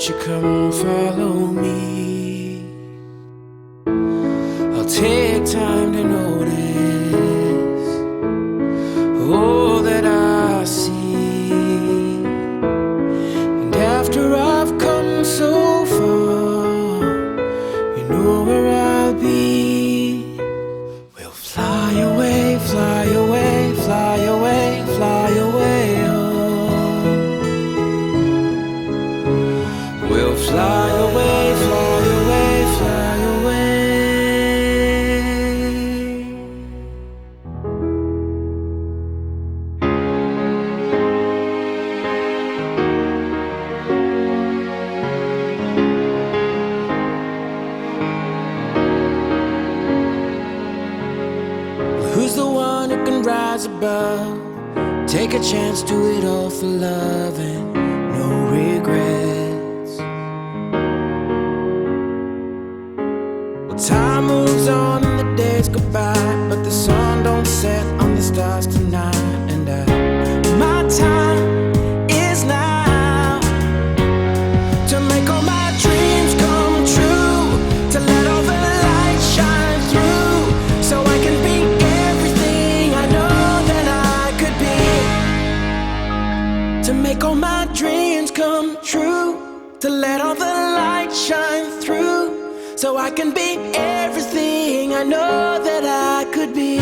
won't you come follow me? I'll take time to notice all that I see. And after I've come so far, you know where I'll be. We'll fly away, fly away, fly away, fly away home. We'll fly away, fly away, fly away. Who's the one who can rise above? Take a chance, do it all for love and no regrets. Well, time moves on and the days go by, but the sun don't set on the stars tonight. And my time is now to make all my dreams come true, to let all the light shine through, so I can be everything I know that I could be. To make all my dreams come true, to let all the light shine through, so I can be everything I know that I could be.